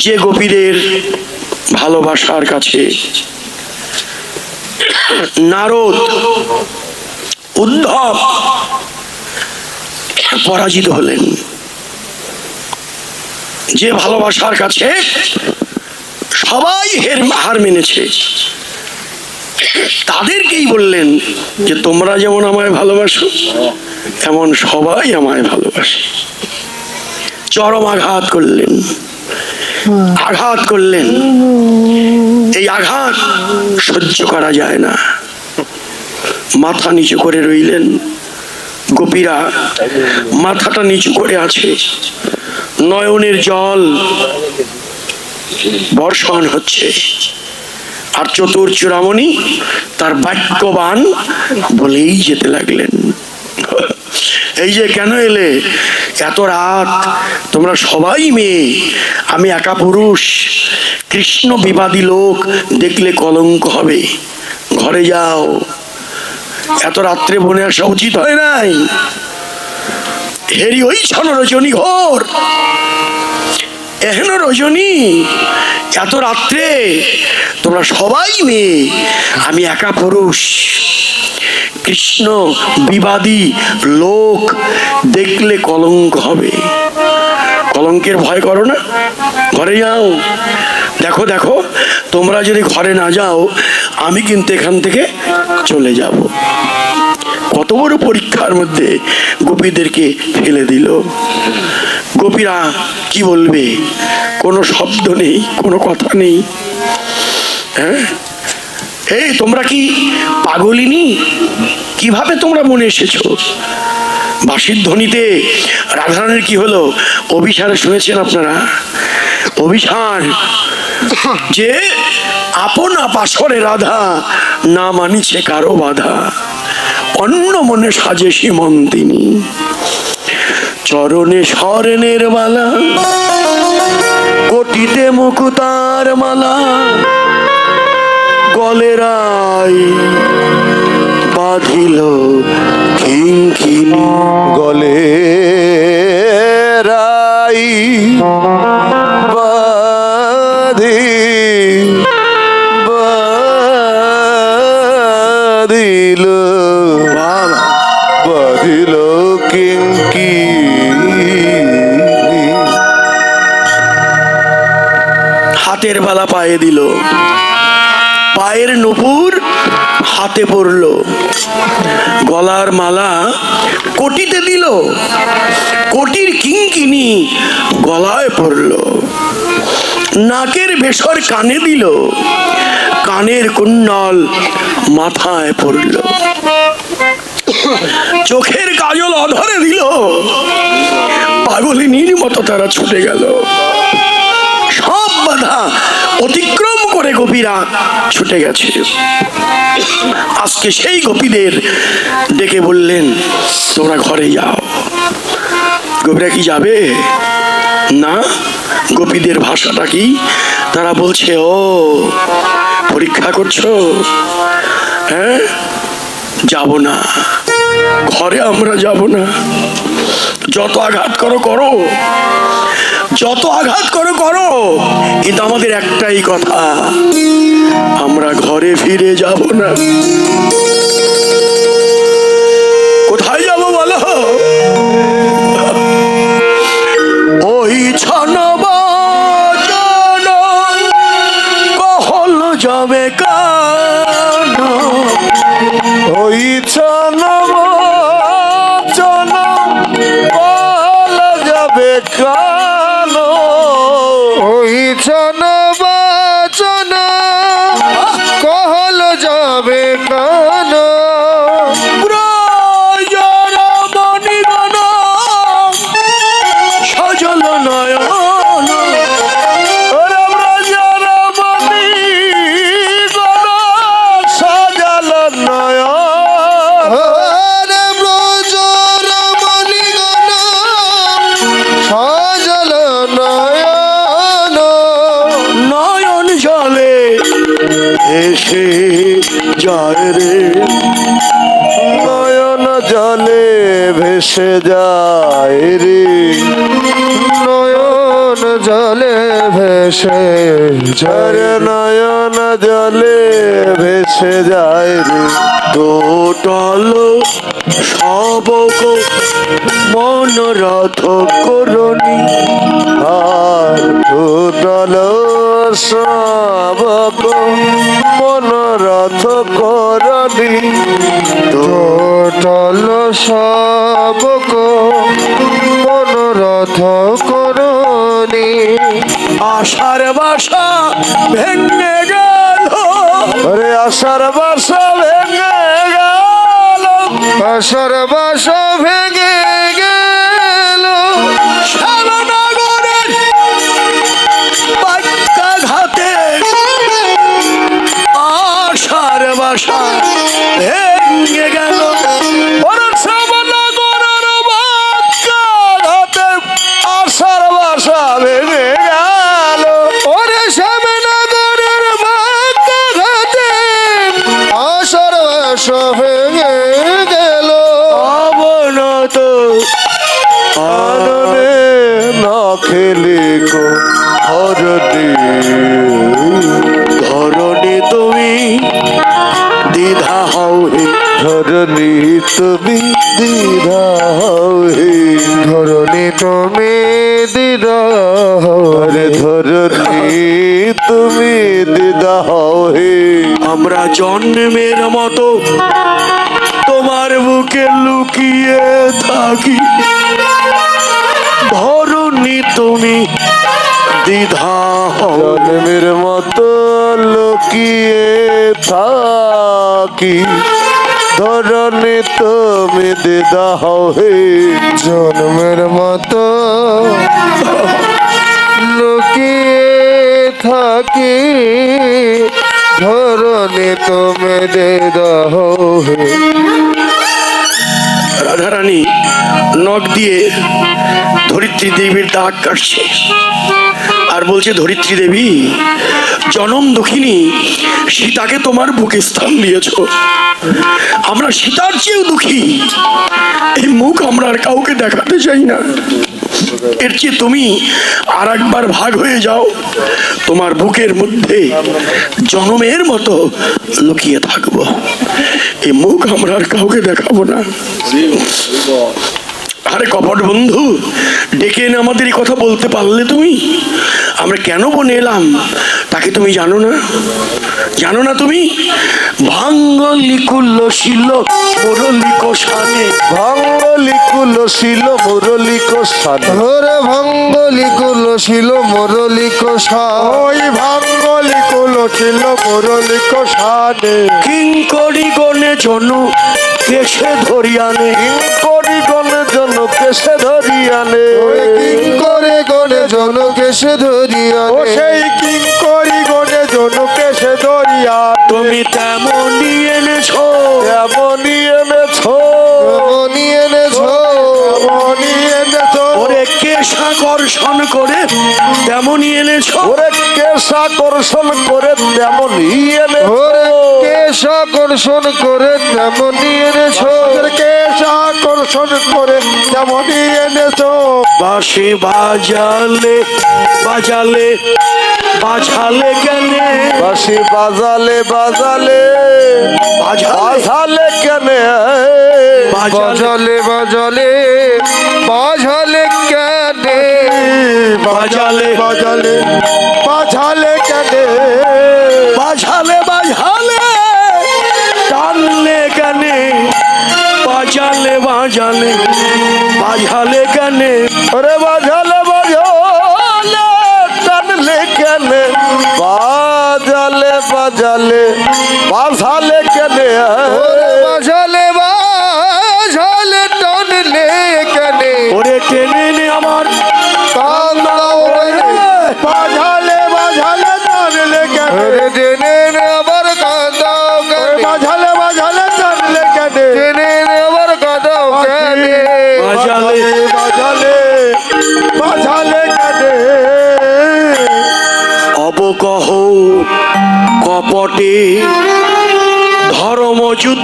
যে গোপীদের ভালোবাসার কাছে নারদ উদ্ধব পরাজিত হলেন, যে ভালোবাসার কাছে সবাই হার মেনেছে, তাদেরকেই বললেন যে তোমরা যেমন আমায় ভালোবাসো এমন সবাই আমায় ভালোবাসে। চরম আঘাত করলেন, আঘাত করলেন। এই আঘাত সহ্য করা যায় না, মাথা নিচু করে রইলেন। গোপীরা মাথাটা নিচু করে আছে, নয়নের জল বর্ষণ হচ্ছে, আর চতুর্চূড়ামণি তার বাক্যবান বলেই যেতে লাগলেন, এই যে কেন এলে এত রাত, তোমরা সবাই মেয়ে, আমি একা পুরুষ, কৃষ্ণ বিবাদী লোক দেখলে কলঙ্ক হবে, ঘরে যাও, এত রাত্রে বনে আসা উচিত হয় নাই। হেরি ওই ছন রজনী ঘোর, এহেন রজনী, এত রাত্রে তোমরা সবাই মেয়ে, আমি একা পুরুষ, কৃষ্ণ বিবাদী লোক দেখলে কলঙ্ক হবে, কলঙ্কের ভয় করো না, ঘরে যাও। দেখো দেখো, তোমরা যদি ঘরে না যাও আমি কিন্তু এখান থেকে চলে যাব। কত বড় পরীক্ষার মধ্যে গোপীদেরকে ফেলে দিল। গোপীরা কি বলবে, কোনো শব্দ নেই, কোনো কথা নেই। হ্যাঁ, এই তোমরা কি পাগলিনী, কিভাবে তোমরা মনে এসেছো? বাঁশির ধ্বনিতে রাধারানীর কি হলো, অভিসারে শুনেছেন আপনারা, অভিসার যে আপনা পাশরে রাধা না মানিছে কারো বাধা, অন্য মনে সাজে সীমন্তিনী, চরণে স্বর্ণের মালা, কোটিতে মুকুতার মালা, গলেরাই বাঁধিল কিঙ্কিনী, গলেরাই বাঁধিল বাঁধিল কিঙ্কিনী, হাতের বালা পায়ে দিল, পায়ের নূপুর হাতে পড়ল, গলার মালা কোটিতে দিল, কোটির কিঙ্কিনী গলায় পড়ল, নাকের বেসর কানে দিল, কানের কুণ্ডল মাথায় পড়ল, চোখের কাজল অধরে দিল, পাগলিনীর মতো তারা ছুটে গেল। সব বাধা অতিক্রম করে গোপীরা ছুটে গেছে। আজকে সেই গোপীদের ডেকে বললেন তোমরা ঘরে যাও। গোপীরা কি যাবে না? গোপীদের ভাষাটা কি, তারা বলছে ও পরীক্ষা করছো, হ্যাঁ যাব না, ঘরে আমরা যাব না, যত আঘাত করো করো, যত আঘাত করো করো, কিন্তু আমাদের একটাই কথা, আমরা ঘরে ফিরে যাব না। কোথায় যাব বলো? ওই ছনবচন কহল যাবে কান, ওই ছনবচন কহল যাবে কান, ওই ছনবচন কহল যাবে কান, সজল নয়ন সজল নয়ন, সজল নয়ন, নয়ন জলে এসে যায় রে, নয়ন জলে ভেসে যায় রে, নয়ন জলে ভেসে ভেসে ঝরে নয়ন জলে ভেসে যায় রে টোটল সবক মনোরথ করণী আর টুটল সবক মনোরথ করণি টুটল সবক মনোরথ করণি আশার বাসা ভেঙে গেল আরে আশার বাসা ভেঙে গেল আশার বাসা ভেঙে গেল শ্যামনগরের বাক্যাঘাতে আশার বাসা ভেঙে গেল ওরে শ্যামনগরের বাক্যাঘাতে আশার বাসা ভেঙে গেল ওরে শ্যামনগরের বাক্যাঘাতে আশার বাসা ভেঙে গেল অবনত আননে না খেলে গো হরদি ধরণী তুমি দ্বিধা হও হে ধরনি তুমি দিদা হে ধরনি তুমি দিদা রে ধরনি তুমি দিদা হে আমরা জন্মের মতো তোমার বুকে লুকিয়ে থাকি ধরণী তুমি দ্বিধা হও জন্মের মতো লুকিয়ে থাকি ধরনি তুমি দিদা হে জন্মের মতো লুকিয়ে থাকি ধরনি তুমি দিদা হে রাধারানী নখ দিয়ে ধরিত্রী দেবীর দাগ কাটছে আর বলছে, ধরিত্রী দেবী, জনম দুঃখিনী সীতাকে তোমার বুকে স্থান দিয়েছ। আমরা সীতার চেয়েও দুঃখী, এই মুখ আমরা আর কাউকে দেখাতে চাই না। এর চেয়ে তুমি আর একবার ভাগ হয়ে যাও, তোমার বুকের মধ্যে জনমের মতো লুকিয়ে থাকবো, এই মুখ আমরা আর কাউকে দেখাবো না। আরে কপট বন্ধু, ডেকে এনে আমাদের এই কথা বলতে পারলে তুমি? আমরা কেন বনে এলাম তাকে তুমি জানো না? জানো না তুমি? ভাঙ্গলি কুল্ল শিল মুরলি কোষানে ভাঙ্গলি কুল শিল মুরলি কোষান ওরে ভাঙ্গলি কুল শিল মুরলি কোষান ওই ভাঙ্গলি কুল শিল মুরলি কোষানে কিঙ্করি গণে জনু কেশে ধরিয়ানে কিঙ্করি গণে জন কেশে ধরিয়ানে কিঙ্করে গণে জন কেশে ধরিয়ানে ও সেই কিঙ্করি গণে জন কেশে ধরিয়া তুমি তেমনই এনেছো, তেমনই এনেছো তেমনই এনেছো তেমনই এনেছো ওরে কেশ আকর্ষণ করে তেমনই এনেছো, ওরে কেশ আকর্ষণ করে তেমনই এনেছো ওরে কেশ আকর্ষণ করে তেমনই এনেছো কেশ আকর্ষণ করে তেমনই এনেছো বাঁশি বাজালে বাজালে বাজালে কেনে বাঁশি বাজালে বাজালে বাজালে কেনে বাজালে বাজালে বাজালে কেনে বাজালে বাজালে বাজালে কেনে বাজালে বাজালে টানলে কেনে বাজালে বাজালে বাজালে কেনে ওরে বাজালে বাজালে টানলে কেনে বাজালে বাজালে বাজালে কেনে বাজালে বাজালে টানলে কেনে ওরে টেনে নে আমার কান্দাও বাজালে বাজালে টানলে কেনে টেনে নে আবার কান্দাও বাজালে বাজালে টানলে কেনে টেনে নে আবার কান্দাও কেনে বাজালে বাজালে বাজালে কেনে অবকহ কপটে ধর্মযুদ্ধ